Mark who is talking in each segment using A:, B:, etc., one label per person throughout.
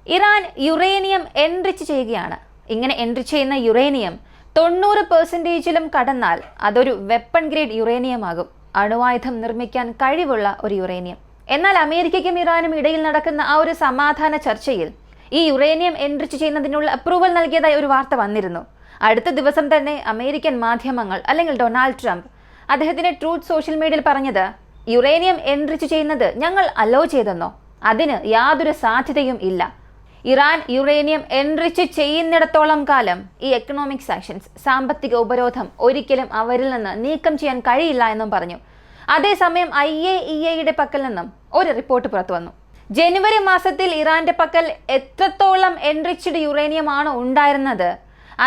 A: Iran uranium enrich ചെയ്യുകയാണ്. ഇങ്ങനെ enrich ചെയ്യുന്ന യുറേനിയം 90% കടന്നാൽ അതൊരു വെപ്പൺ ഗ്രേഡ് യുറേനിയം ആകും, അണുവായുധം നിർമ്മിക്കാൻ കഴിവുള്ള ഒരു യുറേനിയം. എന്നാൽ അമേരിക്കയ്ക്കും ഇറാനും ഇടയിൽ നടക്കുന്ന ആ ഒരു സമാധാന ചർച്ചയിൽ ഈ യുറേനിയം എൻറിച്ച് ചെയ്യുന്നതിനുള്ള അപ്രൂവൽ നൽകിയതായി ഒരു വാർത്ത വന്നിരുന്നു. അടുത്ത ദിവസം തന്നെ അമേരിക്കൻ മാധ്യമങ്ങൾ അല്ലെങ്കിൽ ഡൊണാൾഡ് ട്രംപ് അദ്ദേഹത്തിന്റെ ട്രൂത്ത് സോഷ്യൽ മീഡിയയിൽ പറഞ്ഞത്, യുറേനിയം എൻറിച്ച് ചെയ്യുന്നത് ഞങ്ങൾ അലോ ചെയ്തെന്നോ, അതിന് യാതൊരു സാധ്യതയും ഇല്ല. ഇറാൻ യുറേനിയം എൻറിച്ച് ചെയ്യുന്നിടത്തോളം കാലം ഈ എക്കണോമിക് സാങ്ഷൻസ്, സാമ്പത്തിക ഉപരോധം ഒരിക്കലും അവരിൽ നിന്ന് നീക്കം ചെയ്യാൻ കഴിയില്ല എന്നും പറഞ്ഞു. അതേസമയം IAEAയുടെ പക്കൽ നിന്നും ഒരു റിപ്പോർട്ട് പുറത്തു വന്നു. ജനുവരി മാസത്തിൽ ഇറാന്റെ പക്കൽ എത്രത്തോളം എൻറിച്ച്ഡ് യുറേനിയം ആണ് ഉണ്ടായിരുന്നത്,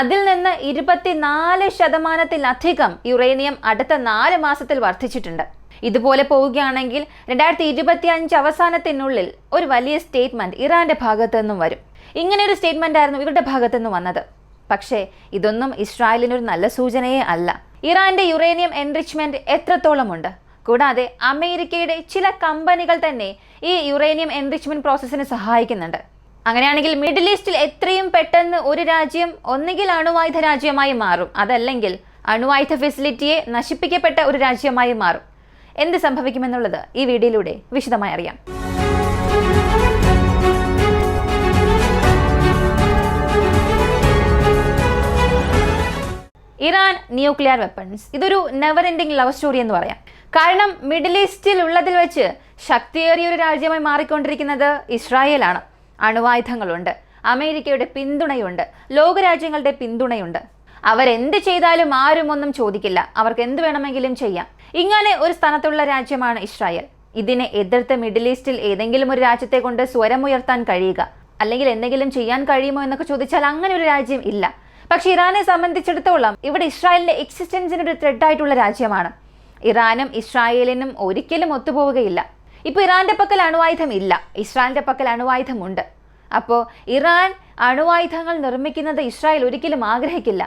A: അതിൽ നിന്ന് 24% യുറേനിയം അടുത്ത 4 മാസത്തിൽ വർദ്ധിച്ചിട്ടുണ്ട്. ഇതുപോലെ പോവുകയാണെങ്കിൽ 2025 അവസാനത്തിനുള്ളിൽ ഒരു വലിയ സ്റ്റേറ്റ്മെന്റ് ഇറാന്റെ ഭാഗത്തു നിന്നും വരും. ഇങ്ങനെ ഒരു സ്റ്റേറ്റ്മെന്റ് ആയിരുന്നു ഇവരുടെ ഭാഗത്തു നിന്നും വന്നത്. പക്ഷേ ഇതൊന്നും ഇസ്രായേലിനൊരു നല്ല സൂചനയേ അല്ല. ഇറാന്റെ യുറേനിയം എൻറിച്ച്മെന്റ് എത്രത്തോളമുണ്ട്, കൂടാതെ അമേരിക്കയുടെ ചില കമ്പനികൾ തന്നെ ഈ യുറേനിയം എൻറിച്ച്മെന്റ് പ്രോസസ്സിന് സഹായിക്കുന്നുണ്ട്. അങ്ങനെയാണെങ്കിൽ മിഡിൽ ഈസ്റ്റിൽ എത്രയും പെട്ടെന്ന് ഒരു രാജ്യം ഒന്നുകിൽ അണുവായുധ രാജ്യമായി മാറും, അതല്ലെങ്കിൽ അണുവായുധ ഫെസിലിറ്റിയെ നശിപ്പിക്കപ്പെട്ട ഒരു രാജ്യമായി മാറും. എന്ത് സംഭവിക്കുമെന്നുള്ളത് ഈ വീഡിയോയിലൂടെ വിശദമായി അറിയാം. ഇറാൻ ന്യൂക്ലിയർ വെപ്പൺസ്, ഇതൊരു നെവർ എൻഡിങ് ലവ് സ്റ്റോറി എന്ന് പറയാം. കാരണം മിഡിൽ ഈസ്റ്റിൽ ഉള്ളതിൽ വെച്ച് ശക്തിയേറിയ ഒരു രാജ്യമായി മാറിക്കൊണ്ടിരിക്കുന്നത് ഇസ്രായേലാണ്. അണുവായുധങ്ങളുണ്ട്, അമേരിക്കയുടെ പിന്തുണയുണ്ട്, ലോകരാജ്യങ്ങളുടെ പിന്തുണയുണ്ട്. അവരെന്ത് ചെയ്താലും ആരും ഒന്നും ചോദിക്കില്ല, അവർക്ക് എന്ത് വേണമെങ്കിലും ചെയ്യാം. ഇങ്ങനെ ഒരു സ്ഥാനത്തുള്ള രാജ്യമാണ് ഇസ്രായേൽ. ഇതിനെ എതിർത്ത് മിഡിൽ ഈസ്റ്റിൽ ഏതെങ്കിലും ഒരു രാജ്യത്തെ കൊണ്ട് സ്വരമുയർത്താൻ കഴിയുക, അല്ലെങ്കിൽ എന്തെങ്കിലും ചെയ്യാൻ കഴിയുമോ എന്നൊക്കെ ചോദിച്ചാൽ അങ്ങനെ ഒരു രാജ്യം ഇല്ല. പക്ഷെ ഇറാനെ സംബന്ധിച്ചിടത്തോളം ഇവിടെ ഇസ്രായേലിന്റെ എക്സിസ്റ്റൻസിനൊരു ത്രെഡായിട്ടുള്ള രാജ്യമാണ്. ഇറാനും ഇസ്രായേലിനും ഒരിക്കലും ഒത്തുപോവുകയില്ല. ഇപ്പോൾ ഇറാന്റെ പക്കൽ അണുവായുധം ഇല്ല, ഇസ്രായേലിന്റെ പക്കൽ അണുവായുധമുണ്ട്. അപ്പോൾ ഇറാൻ അണുവായുധങ്ങൾ നിർമ്മിക്കുന്നത് ഇസ്രായേൽ ഒരിക്കലും ആഗ്രഹിക്കില്ല.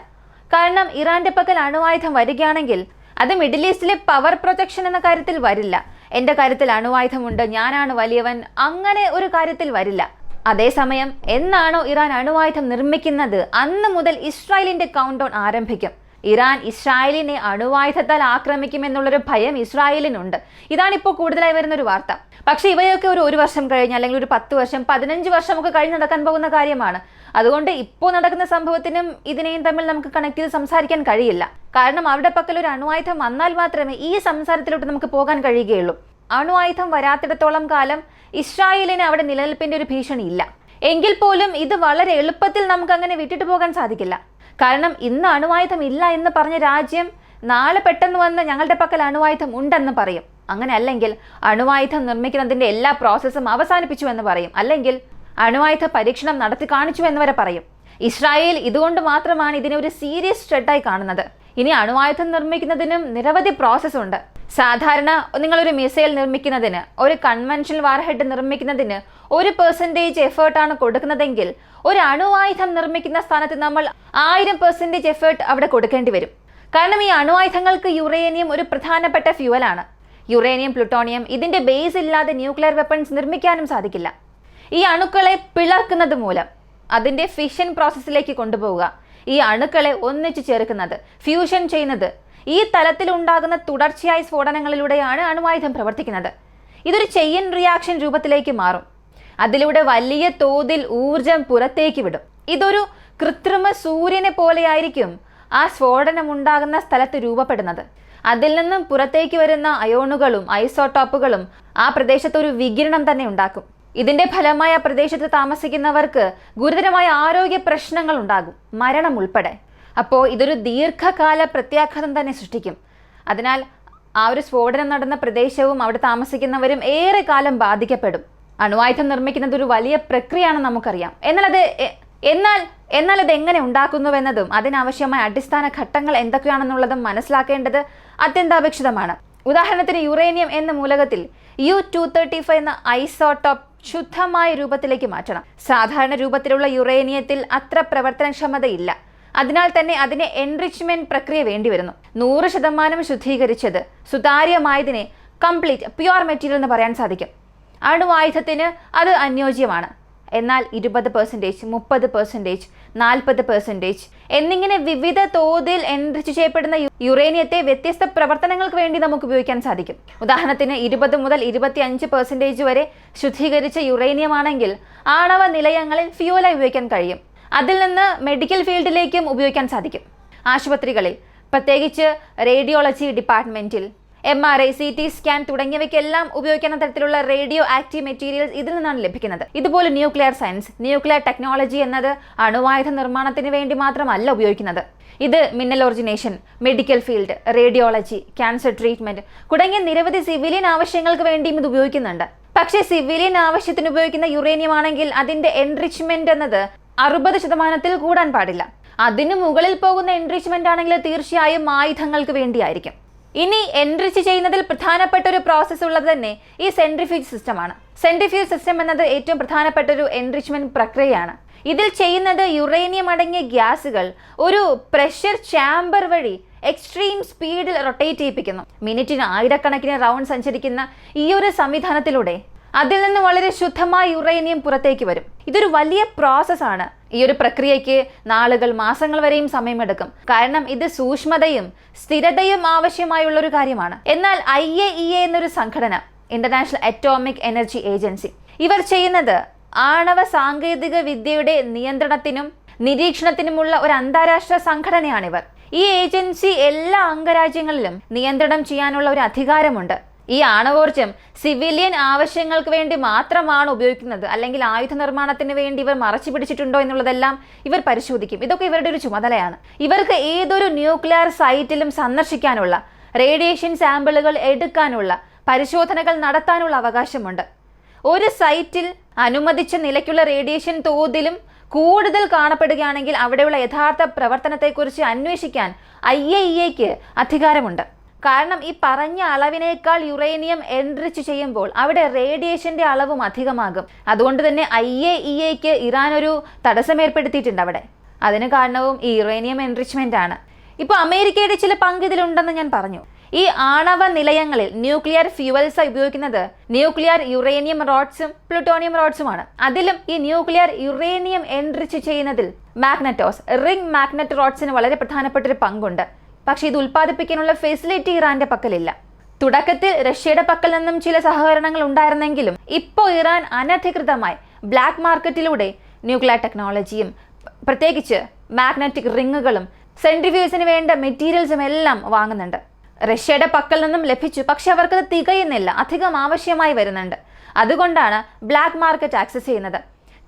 A: കാരണം ഇറാന്റെ പക്കൽ അണുവായുധം വരികയാണെങ്കിൽ അത് മിഡിൽ ഈസ്റ്റിലെ പവർ പ്രൊജക്ഷൻ എന്ന കാര്യത്തിൽ വരില്ല. എൻ്റെ കാര്യത്തിൽ അണുവായുധമുണ്ട്, ഞാനാണ് വലിയവൻ, അങ്ങനെ ഒരു കാര്യത്തിൽ വരില്ല. അതേസമയം എന്നാണോ ഇറാൻ അണുവായുധം നിർമ്മിക്കുന്നത് അന്ന് മുതൽ ഇസ്രായേലിന്റെ കൗണ്ട് ഡൗൺ ആരംഭിക്കും. ഇറാൻ ഇസ്രായേലിനെ അണുവായുധത്താൽ ആക്രമിക്കുമെന്നുള്ളൊരു ഭയം ഇസ്രായേലിനുണ്ട്. ഇതാണിപ്പോൾ കൂടുതലായി വരുന്നൊരു വാർത്ത. പക്ഷേ ഇവയൊക്കെ ഒരു വർഷം കഴിഞ്ഞ്, അല്ലെങ്കിൽ ഒരു 10 വർഷം 15 വർഷമൊക്കെ കഴിഞ്ഞ് നടക്കാൻ പോകുന്ന കാര്യമാണ്. അതുകൊണ്ട് ഇപ്പോൾ നടക്കുന്ന സംഭവത്തിനും ഇതിനെയും തമ്മിൽ നമുക്ക് കണക്ട് ചെയ്ത് സംസാരിക്കാൻ കഴിയില്ല. കാരണം അവരുടെ പക്കൽ ഒരു അണുവായുധം വന്നാൽ മാത്രമേ ഈ സംസാരത്തിലോട്ട് നമുക്ക് പോകാൻ കഴിയുകയുള്ളൂ. അണുവായുധം വരാത്തിടത്തോളം കാലം ഇസ്രായേലിന് അവിടെ നിലനിൽപ്പിന്റെ ഒരു ഭീഷണി ഇല്ല. എങ്കിൽ പോലും ഇത് വളരെ എളുപ്പത്തിൽ നമുക്ക് അങ്ങനെ വിട്ടിട്ട് പോകാൻ സാധിക്കില്ല. കാരണം ഇന്ന് അണുവായുധം ഇല്ല എന്ന് പറഞ്ഞ രാജ്യം നാളെ പെട്ടെന്ന് വന്ന് ഞങ്ങളുടെ പക്കൽ അണുവായുധം ഉണ്ടെന്ന് പറയും. അങ്ങനെ അല്ലെങ്കിൽ അണുവായുധം നിർമ്മിക്കുന്നതിന്റെ എല്ലാ പ്രോസസ്സും അവസാനിപ്പിച്ചു എന്ന് പറയും, അല്ലെങ്കിൽ അണുവായുധ പരീക്ഷണം നടത്തി കാണിച്ചു എന്ന് വരെ പറയും. ഇസ്രായേൽ ഇതുകൊണ്ട് മാത്രമാണ് ഇതിനെ ഒരു സീരിയസ് ത്രെഡായി കാണുന്നത്. ഇനി അണുവായുധം നിർമ്മിക്കുന്നതിനും നിരവധി പ്രോസസ്സ് ഉണ്ട്. സാധാരണ നിങ്ങളൊരു മിസൈൽ നിർമ്മിക്കുന്നതിന്, ഒരു കൺവെൻഷണൽ വാർഹെഡ് നിർമ്മിക്കുന്നതിന് 1% എഫേർട്ടാണ് കൊടുക്കുന്നതെങ്കിൽ ഒരു അണുവായുധം നിർമ്മിക്കുന്ന സ്ഥാനത്ത് നമ്മൾ 1000% എഫേർട്ട് അവിടെ കൊടുക്കേണ്ടി വരും. കാരണം ഈ അണുവായുധങ്ങൾക്ക് യുറേനിയം ഒരു പ്രധാനപ്പെട്ട ഫ്യൂവലാണ്. യുറേനിയം, പ്ലൂട്ടോണിയം, ഇതിന്റെ ബേസ് ഇല്ലാതെ ന്യൂക്ലിയർ വെപ്പൺസ് നിർമ്മിക്കാനും സാധിക്കില്ല. ഈ അണുക്കളെ പിളർക്കുന്നത് മൂലം അതിന്റെ ഫിഷൻ പ്രോസസ്സിലേക്ക് കൊണ്ടുപോവുക, ഈ അണുക്കളെ ഒന്നിച്ചു ചേർക്കുന്നത്, ഫ്യൂഷൻ ചെയ്യുന്നത്, ഈ തലത്തിൽ ഉണ്ടാകുന്ന തുടർച്ചയായ സ്ഫോടനങ്ങളിലൂടെയാണ് അണുവായുധം പ്രവർത്തിക്കുന്നത്. ഇതൊരു ചെയിൻ റിയാക്ഷൻ രൂപത്തിലേക്ക് മാറും. അതിലൂടെ വലിയ തോതിൽ ഊർജം പുറത്തേക്ക് വിടും. ഇതൊരു കൃത്രിമ സൂര്യനെ പോലെയായിരിക്കും ആ സ്ഫോടനം ഉണ്ടാകുന്ന സ്ഥലത്ത് രൂപപ്പെടുന്നത്. അതിൽ നിന്നും പുറത്തേക്ക് വരുന്ന അയോണുകളും ഐസോടോപ്പുകളും ആ പ്രദേശത്ത് ഒരു വികിരണം തന്നെ ഉണ്ടാക്കും. ഇതിന്റെ ഫലമായി ആ പ്രദേശത്ത് താമസിക്കുന്നവർക്ക് ഗുരുതരമായ ആരോഗ്യ പ്രശ്നങ്ങൾ ഉണ്ടാകും, മരണം ഉൾപ്പെടെ. അപ്പോൾ ഇതൊരു ദീർഘകാല പ്രത്യാഘാതം തന്നെ സൃഷ്ടിക്കും. അതിനാൽ ആ ഒരു സ്ഫോടനം നടന്ന പ്രദേശവും അവിടെ താമസിക്കുന്നവരും ഏറെ കാലം ബാധിക്കപ്പെടും. അണുവായുധം നിർമ്മിക്കുന്നത് ഒരു വലിയ പ്രക്രിയയാണെന്ന് നമുക്കറിയാം. എന്നാൽ അത് എങ്ങനെ ഉണ്ടാക്കുന്നുവെന്നതും അതിനാവശ്യമായ അടിസ്ഥാന ഘട്ടങ്ങൾ എന്തൊക്കെയാണെന്നുള്ളതും മനസ്സിലാക്കേണ്ടത് അത്യന്താപേക്ഷിതമാണ്. ഉദാഹരണത്തിന് യുറേനിയം എന്ന മൂലകത്തിൽ U-235 എന്ന ഐസോടോപ്പ് ശുദ്ധമായ രൂപത്തിലേക്ക് മാറ്റണം. സാധാരണ രൂപത്തിലുള്ള യുറേനിയത്തിൽ അത്ര പ്രവർത്തനക്ഷമതയില്ല. അതിനാൽ തന്നെ അതിന് എൻറിച്ച്മെന്റ് പ്രക്രിയ വേണ്ടിവരുന്നു. 100% ശുദ്ധീകരിച്ചത്, സുതാര്യമായതിനെ കംപ്ലീറ്റ് പ്യുവർ മെറ്റീരിയൽ എന്ന് പറയാൻ സാധിക്കും. അണുവായുധത്തിന് അത് അനുയോജ്യമാണ്. എന്നാൽ 20%, 30%, 40% എന്നിങ്ങനെ വിവിധ തോതിൽ എൻറിച്ച് ചെയ്യപ്പെടുന്ന യുറേനിയത്തെ വ്യത്യസ്ത പ്രവർത്തനങ്ങൾക്ക് വേണ്ടി നമുക്ക് ഉപയോഗിക്കാൻ സാധിക്കും. ഉദാഹരണത്തിന് 20 മുതൽ 25% വരെ ശുദ്ധീകരിച്ച യുറേനിയം ആണെങ്കിൽ ആണവ നിലയങ്ങളിൽ ഫ്യൂവലായി ഉപയോഗിക്കാൻ കഴിയും. അതിൽ നിന്ന് മെഡിക്കൽ ഫീൽഡിലേക്കും ഉപയോഗിക്കാൻ സാധിക്കും. ആശുപത്രികളിൽ, പ്രത്യേകിച്ച് റേഡിയോളജി ഡിപ്പാർട്ട്മെന്റിൽ, MRI, CT സ്കാൻ തുടങ്ങിയവയ്ക്കെല്ലാം ഉപയോഗിക്കുന്ന തരത്തിലുള്ള റേഡിയോ ആക്റ്റീവ് മെറ്റീരിയൽസ് ഇതിൽ നിന്നാണ് ലഭിക്കുന്നത്. ഇതുപോലെ ന്യൂക്ലിയർ സയൻസ്, ന്യൂക്ലിയർ ടെക്നോളജി എന്നത് അണുവായുധ നിർമ്മാണത്തിന് വേണ്ടി മാത്രമല്ല ഉപയോഗിക്കുന്നത്. ഇത് mineral origination, medical field, radiology, cancer treatment തുടങ്ങിയ നിരവധി സിവിലിയൻ ആവശ്യങ്ങൾക്ക് വേണ്ടിയും ഇത് ഉപയോഗിക്കുന്നുണ്ട്. പക്ഷേ സിവിലിയൻ ആവശ്യത്തിന് ഉപയോഗിക്കുന്ന യുറേനിയം ആണെങ്കിൽ അതിന്റെ എൻറിച്ച്മെന്റ് എന്നത് 60% കൂടാൻ പാടില്ല. അതിനു മുകളിൽ പോകുന്ന എൻറിച്ച്മെന്റ് ആണെങ്കിൽ തീർച്ചയായും ആയുധങ്ങൾക്ക് വേണ്ടിയായിരിക്കും. ഇനി എൻറിച്ച് ചെയ്യുന്നതിൽ പ്രധാനപ്പെട്ട ഒരു പ്രോസസ്സ് ഉള്ളത് തന്നെ ഈ സെൻട്രിഫ്യൂജ് സിസ്റ്റമാണ്. സെൻട്രിഫ്യൂജ് സിസ്റ്റം എന്നത് ഏറ്റവും പ്രധാനപ്പെട്ട ഒരു എൻറിച്ച്മെന്റ് പ്രക്രിയയാണ്. ഇതിൽ ചെയ്യുന്നത് യുറേനിയം അടങ്ങിയ ഗ്യാസുകൾ ഒരു പ്രഷർ ചാമ്പർ വഴി എക്സ്ട്രീം സ്പീഡിൽ റൊട്ടേറ്റ് ചെയ്യിപ്പിക്കുന്നു. മിനിറ്റിന് 1000കണക്കിന് റൗണ്ട് സഞ്ചരിക്കുന്ന ഈ ഒരു സംവിധാനത്തിലൂടെ അതിൽ നിന്ന് വളരെ ശുദ്ധമായ യുറേനിയം പുറത്തേക്ക് വരും. ഇതൊരു വലിയ പ്രോസസ്സാണ്. ഈ ഒരു പ്രക്രിയയ്ക്ക് നാളുകൾ, മാസങ്ങൾ വരെയും സമയമെടുക്കും. കാരണം ഇത് സൂക്ഷ്മതയും സ്ഥിരതയും ആവശ്യമായുള്ള ഒരു കാര്യമാണ്. എന്നാൽ IAEA എന്നൊരു സംഘടന, ഇന്റർനാഷണൽ അറ്റോമിക് എനർജി ഏജൻസി, ഇവർ ചെയ്യുന്നത് ആണവ സാങ്കേതിക വിദ്യയുടെ നിയന്ത്രണത്തിനും നിരീക്ഷണത്തിനുമുള്ള ഒരു അന്താരാഷ്ട്ര സംഘടനയാണിവർ. ഈ ഏജൻസി എല്ലാ അംഗരാജ്യങ്ങളിലും നിയന്ത്രണം ചെയ്യാനുള്ള ഒരു അധികാരമുണ്ട്. ഈ ആണവോർജ്ജം സിവിലിയൻ ആവശ്യങ്ങൾക്ക് വേണ്ടി മാത്രമാണ് ഉപയോഗിക്കുന്നത്, അല്ലെങ്കിൽ ആയുധ നിർമ്മാണത്തിന് വേണ്ടി ഇവർ മറച്ചു പിടിച്ചിട്ടുണ്ടോ എന്നുള്ളതെല്ലാം ഇവർ പരിശോധിക്കും. ഇതൊക്കെ ഇവരുടെ ഒരു ചുമതലയാണ്. ഇവർക്ക് ഏതൊരു ന്യൂക്ലിയർ സൈറ്റിലും സന്ദർശിക്കാനുള്ള, റേഡിയേഷൻ സാമ്പിളുകൾ എടുക്കാനുള്ള, പരിശോധനകൾ നടത്താനുള്ള അവകാശമുണ്ട്. ഒരു സൈറ്റിൽ അനുവദിച്ച നിലയ്ക്കുള്ള റേഡിയേഷൻ തോതിലും കൂടുതൽ കാണപ്പെടുകയാണെങ്കിൽ അവിടെയുള്ള യഥാർത്ഥ പ്രവർത്തനത്തെക്കുറിച്ച് അന്വേഷിക്കാൻ IAEAക്ക് അധികാരമുണ്ട്. കാരണം ഈ പറഞ്ഞ അളവിനേക്കാൾ യുറേനിയം എൻറിച്ച് ചെയ്യുമ്പോൾ അവിടെ റേഡിയേഷന്റെ അളവും അധികമാകും. അതുകൊണ്ട് തന്നെ IAEAക്ക് ഇറാൻ ഒരു തടസ്സം ഏർപ്പെടുത്തിയിട്ടുണ്ട് അവിടെ. അതിന് കാരണവും ഈ യുറേനിയം എൻറിച്ച്മെന്റ് ആണ്. ഇപ്പോൾ അമേരിക്കയുടെ ചില പങ്ക് ഇതിലുണ്ടെന്ന് ഞാൻ പറഞ്ഞു. ഈ ആണവ നിലയങ്ങളിൽ ന്യൂക്ലിയർ ഫ്യൂവൽസ് ഉപയോഗിക്കുന്നത് ന്യൂക്ലിയർ യുറേനിയം റോഡ്സും പ്ലൂട്ടോണിയം റോഡ്സുമാണ്. അതിലും ഈ ന്യൂക്ലിയർ യുറേനിയം എൻറിച്ച് ചെയ്യുന്നതിൽ മാഗ്നറ്റോസ്, റിംഗ് മാഗ്നറ്റ് റോഡ്സിന് വളരെ പ്രധാനപ്പെട്ട ഒരു പങ്കുണ്ട്. പക്ഷെ ഇത് ഉൽപ്പാദിപ്പിക്കാനുള്ള ഫെസിലിറ്റി ഇറാന്റെ പക്കലില്ല. തുടക്കത്തിൽ റഷ്യയുടെ പക്കൽ നിന്നും ചില സഹകരണങ്ങൾ ഉണ്ടായിരുന്നെങ്കിലും ഇപ്പോൾ ഇറാൻ അനധികൃതമായി ബ്ലാക്ക് മാർക്കറ്റിലൂടെ ന്യൂക്ലിയർ ടെക്നോളജിയും പ്രത്യേകിച്ച് മാഗ്നറ്റിക് റിങ്ങുകളും സെൻട്രിഫ്യൂസിന് വേണ്ട മെറ്റീരിയൽസും എല്ലാം വാങ്ങുന്നുണ്ട്. റഷ്യയുടെ പക്കൽ നിന്നും ലഭിച്ചു, പക്ഷെ അവർക്കത് തികയുന്നില്ല, അധികം ആവശ്യമായി വരുന്നുണ്ട്. അതുകൊണ്ടാണ് ബ്ലാക്ക് മാർക്കറ്റ് ആക്സസ് ചെയ്യുന്നത്.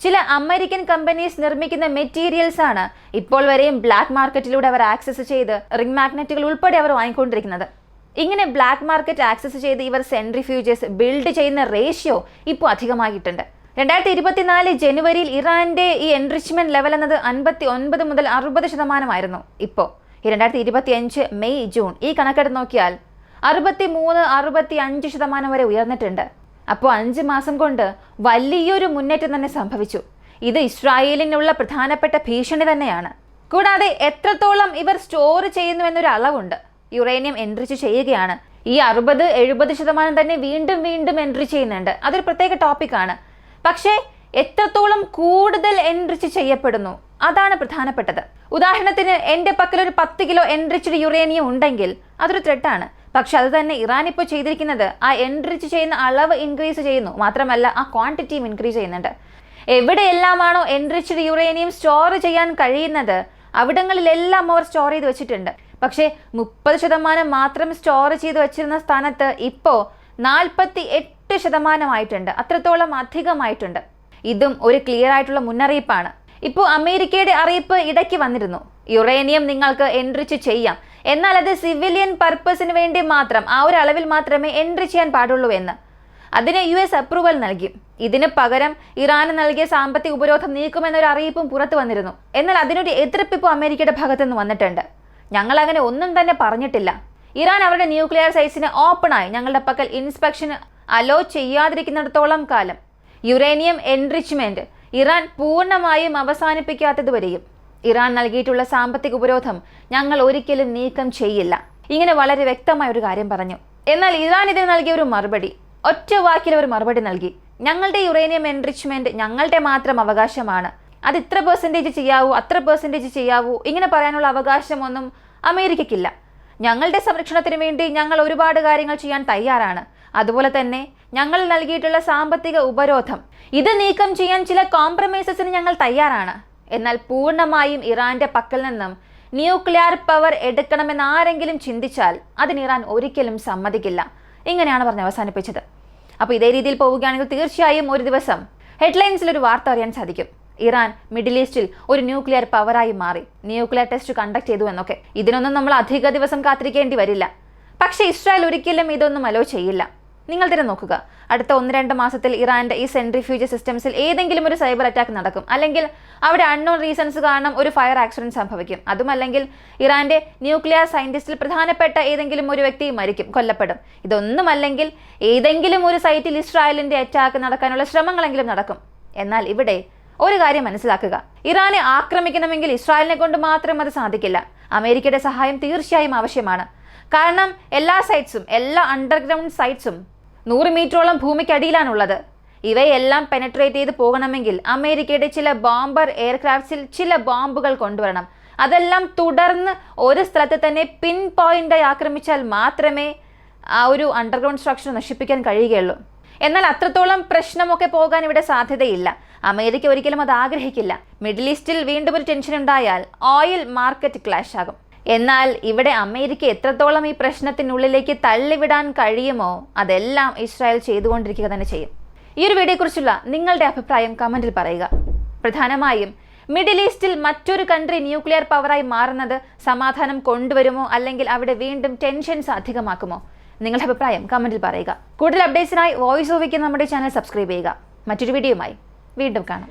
A: ചില അമേരിക്കൻ കമ്പനീസ് നിർമ്മിക്കുന്ന മെറ്റീരിയൽസ് ആണ് ഇപ്പോൾ വരെയും ബ്ലാക്ക് മാർക്കറ്റിലൂടെ അവർ ആക്സസ് ചെയ്ത് റിംഗ് മാഗ്നറ്റുകൾ ഉൾപ്പെടെ അവർ വാങ്ങിക്കൊണ്ടിരിക്കുന്നത്. ഇങ്ങനെ ബ്ലാക്ക് മാർക്കറ്റ് ആക്സസ് ചെയ്ത് ഇവർ സെൻട്രിഫ്യൂജസ് ബിൽഡ് ചെയ്യുന്ന റേഷ്യോ ഇപ്പോൾ അധികമായിട്ടുണ്ട്. 2024 ജനുവരിയിൽ ഇറാന്റെ ഈ എൻറിച്ച്മെന്റ് ലെവൽ എന്നത് 59 മുതൽ 60% ഇപ്പോൾ 2025 മെയ് ജൂൺ ഈ കണക്കെടുത്ത് നോക്കിയാൽ 63-65% വരെ ഉയർന്നിട്ടുണ്ട്. അപ്പോൾ 5 മാസം കൊണ്ട് വലിയൊരു മുന്നേറ്റം തന്നെ സംഭവിച്ചു. ഇത് ഇസ്രായേലിനുള്ള പ്രധാനപ്പെട്ട ഭീഷണി തന്നെയാണ്. കൂടാതെ എത്രത്തോളം ഇവർ സ്റ്റോർ ചെയ്യുന്നു എന്നൊരു അളവുണ്ട്. യുറേനിയം എൻറിച്ച് ചെയ്യുകയാണ്. ഈ 60-70% തന്നെ വീണ്ടും വീണ്ടും എൻറിച്ച് ചെയ്യുന്നുണ്ട്. അതൊരു പ്രത്യേക ടോപ്പിക്കാണ്. പക്ഷേ എത്രത്തോളം കൂടുതൽ എൻറിച്ച് ചെയ്യപ്പെടുന്നു അതാണ് പ്രധാനപ്പെട്ടത്. ഉദാഹരണത്തിന് എൻ്റെ പക്കൽ ഒരു 10 കിലോ എൻറിച്ച്ഡ് യുറേനിയം ഉണ്ടെങ്കിൽ അതൊരു ത്രെട്ടാണ്. പക്ഷെ അത് തന്നെ ഇറാൻ ഇപ്പോൾ ചെയ്തിരിക്കുന്നത് ആ എൻറിച്ച് ചെയ്യുന്ന അളവ് ഇൻക്രീസ് ചെയ്യുന്നു, മാത്രമല്ല ആ ക്വാണ്ടിറ്റിയും ഇൻക്രീസ് ചെയ്യുന്നുണ്ട്. എവിടെയെല്ലാമാണോ എൻറിച്ച്ഡ് യുറേനിയം സ്റ്റോർ ചെയ്യാൻ കഴിയുന്നത് അവിടങ്ങളിലെല്ലാം അവർ സ്റ്റോർ ചെയ്ത് വെച്ചിട്ടുണ്ട്. പക്ഷേ 30% മാത്രം സ്റ്റോർ ചെയ്ത് വെച്ചിരുന്ന സ്ഥാനത്ത് ഇപ്പോൾ 48% അത്രത്തോളം അധികമായിട്ടുണ്ട്. ഇതും ഒരു ക്ലിയർ ആയിട്ടുള്ള മുന്നറിയിപ്പാണ്. ഇപ്പോൾ അമേരിക്കയുടെ അറിയിപ്പ് ഇടയ്ക്ക് വന്നിരുന്നു, യുറേനിയം നിങ്ങൾക്ക് എൻറിച്ച് ചെയ്യാം, എന്നാൽ അത് സിവിലിയൻ പർപ്പസിന് വേണ്ടി മാത്രം, ആ ഒരു അളവിൽ മാത്രമേ എൻറിച്ച് ചെയ്യാൻ പാടുള്ളൂ എന്ന്. അതിന് US അപ്രൂവൽ നൽകി. ഇതിന് പകരം ഇറാന് നൽകിയ സാമ്പത്തിക ഉപരോധം നീക്കുമെന്നൊരു അറിയിപ്പും പുറത്തു വന്നിരുന്നു. എന്നാൽ അതിനൊരു എതിർപ്പ് ഇപ്പോൾ അമേരിക്കയുടെ ഭാഗത്തു നിന്ന് വന്നിട്ടുണ്ട്. ഞങ്ങൾ അങ്ങനെ ഒന്നും തന്നെ പറഞ്ഞിട്ടില്ല. ഇറാൻ അവരുടെ ന്യൂക്ലിയർ സൈറ്റ്സിന് ഓപ്പണായി ഞങ്ങളുടെ പക്കൽ ഇൻസ്പെക്ഷന് അലോ ചെയ്യാതിരിക്കുന്നിടത്തോളം കാലം യുറേനിയം എൻറിച്ച്മെന്റ് ഇറാൻ പൂർണ്ണമായും അവസാനിപ്പിക്കാത്തതുവരെയും ഇറാൻ നൽകിയിട്ടുള്ള സാമ്പത്തിക ഉപരോധം ഞങ്ങൾ ഒരിക്കലും നീക്കം ചെയ്യില്ല. ഇങ്ങനെ വളരെ വ്യക്തമായ ഒരു കാര്യം പറഞ്ഞു. എന്നാൽ ഇറാൻ ഇതിന് നൽകിയ ഒരു മറുപടി, ഒറ്റ വാക്കിൽ ഒരു മറുപടി നൽകി, ഞങ്ങളുടെ യുറേനിയം എൻറിച്ച്മെന്റ് ഞങ്ങളുടെ മാത്രം അവകാശമാണ്, അത് ഇത്ര പെർസെൻറ്റേജ് ചെയ്യാവൂ, അത്ര പെർസെൻറ്റേജ് ചെയ്യാവൂ, ഇങ്ങനെ പറയാനുള്ള അവകാശമൊന്നും അമേരിക്കയ്ക്കില്ല. ഞങ്ങളുടെ സംരക്ഷണത്തിന് വേണ്ടി ഞങ്ങൾ ഒരുപാട് കാര്യങ്ങൾ ചെയ്യാൻ തയ്യാറാണ്. അതുപോലെ തന്നെ ഞങ്ങൾ നൽകിയിട്ടുള്ള സാമ്പത്തിക ഉപരോധം ഇത് നീക്കം ചെയ്യാൻ ചില കോംപ്രമൈസസിന് ഞങ്ങൾ തയ്യാറാണ്. എന്നാൽ പൂർണ്ണമായും ഇറാന്റെ പക്കൽ നിന്നും ന്യൂക്ലിയർ പവർ എടുക്കണമെന്ന് ആരെങ്കിലും ചിന്തിച്ചാൽ അതിന് ഇറാൻ ഒരിക്കലും സമ്മതിക്കില്ല. ഇങ്ങനെയാണ് പറഞ്ഞ് അവസാനിപ്പിച്ചത്. അപ്പോൾ ഇതേ രീതിയിൽ പോവുകയാണെങ്കിൽ തീർച്ചയായും ഒരു ദിവസം ഹെഡ്ലൈൻസിൽ ഒരു വാർത്ത അറിയാൻ സാധിക്കും, ഇറാൻ മിഡിൽ ഈസ്റ്റിൽ ഒരു ന്യൂക്ലിയർ പവറായി മാറി, ന്യൂക്ലിയർ ടെസ്റ്റ് കണ്ടക്ട് ചെയ്തു എന്നൊക്കെ. ഇതിനൊന്നും നമ്മൾ അധിക ദിവസം കാത്തിരിക്കേണ്ടി വരില്ല. പക്ഷേ ഇസ്രായേൽ ഒരിക്കലും ഇതൊന്നും അലോ ചെയ്യില്ല. നിങ്ങൾ തന്നെ നോക്കുക, അടുത്ത 1-2 മാസത്തിൽ ഇറാന്റെ ഈ സെൻട്രിഫ്യൂജ് സിസ്റ്റംസിൽ ഏതെങ്കിലും ഒരു സൈബർ അറ്റാക്ക് നടക്കും, അല്ലെങ്കിൽ അവിടെ അൺനോൺ റീസൺസ് കാരണം ഒരു ഫയർ ആക്സിഡന്റ് സംഭവിക്കും. അതുമല്ലെങ്കിൽ ഇറാന്റെ ന്യൂക്ലിയർ സയന്റിസ്റ്റിൽ പ്രധാനപ്പെട്ട ഏതെങ്കിലും ഒരു വ്യക്തി മരിക്കും, കൊല്ലപ്പെടും. ഇതൊന്നുമല്ലെങ്കിൽ ഏതെങ്കിലും ഒരു സൈറ്റിൽ ഇസ്രായേലിന്റെ അറ്റാക്ക് നടക്കാനുള്ള ശ്രമങ്ങളെങ്കിലും നടക്കും. എന്നാൽ ഇവിടെ ഒരു കാര്യം മനസ്സിലാക്കുക, ഇറാനെ ആക്രമിക്കണമെങ്കിൽ ഇസ്രായേലിനെ കൊണ്ട് മാത്രം അത് സാധിക്കില്ല. അമേരിക്കയുടെ സഹായം തീർച്ചയായും ആവശ്യമാണ്. കാരണം എല്ലാ സൈറ്റ്സും, എല്ലാ അണ്ടർഗ്രൗണ്ട് സൈറ്റ്സും 100 മീറ്ററോളം ഭൂമിക്കടിയിലാണുള്ളത്. ഇവയെല്ലാം പെനട്രേറ്റ് ചെയ്ത് പോകണമെങ്കിൽ അമേരിക്കയുടെ ചില ബോംബർ എയർക്രാഫ്റ്റ്സിൽ ചില ബോംബുകൾ കൊണ്ടുവരണം. അതെല്ലാം തുടർന്ന് ഒരു സ്ഥലത്ത് തന്നെ പിൻ പോയിന്റായി ആക്രമിച്ചാൽ മാത്രമേ ആ ഒരു അണ്ടർഗ്രൗണ്ട് സ്ട്രക്ചർ നശിപ്പിക്കാൻ കഴിയുകയുള്ളൂ. എന്നാൽ അത്രത്തോളം പ്രശ്നമൊക്കെ പോകാൻ ഇവിടെ സാധ്യതയില്ല. അമേരിക്ക ഒരിക്കലും അത് ആഗ്രഹിക്കില്ല. മിഡിൽ ഈസ്റ്റിൽ വീണ്ടും ഒരു ടെൻഷൻ ഉണ്ടായാൽ ഓയിൽ മാർക്കറ്റ് ക്ലാഷ് ആകും. എന്നാൽ ഇവിടെ അമേരിക്ക എത്രത്തോളം ഈ പ്രശ്നത്തിനുള്ളിലേക്ക് തള്ളിവിടാൻ കഴിയുമോ അതെല്ലാം ഇസ്രായേൽ ചെയ്തുകൊണ്ടിരിക്കുക തന്നെ ചെയ്യും. ഈ ഒരു വീഡിയോയെക്കുറിച്ചുള്ള നിങ്ങളുടെ അഭിപ്രായം കമന്റിൽ പറയുക. പ്രധാനമായും മിഡിൽ ഈസ്റ്റിൽ മറ്റൊരു കൺട്രി ന്യൂക്ലിയർ പവറായി മാറുന്നത് സമാധാനം കൊണ്ടുവരുമോ, അല്ലെങ്കിൽ അവിടെ വീണ്ടും ടെൻഷൻസ് അധികമാക്കുമോ? നിങ്ങളുടെ അഭിപ്രായം കമന്റിൽ പറയുക. കൂടുതൽ അപ്ഡേറ്റ്സിനായി വോയിസ് ഓവിക്ക് നമ്മുടെ ചാനൽ സബ്സ്ക്രൈബ് ചെയ്യുക. മറ്റൊരു വീഡിയോയുമായി വീണ്ടും കാണാം.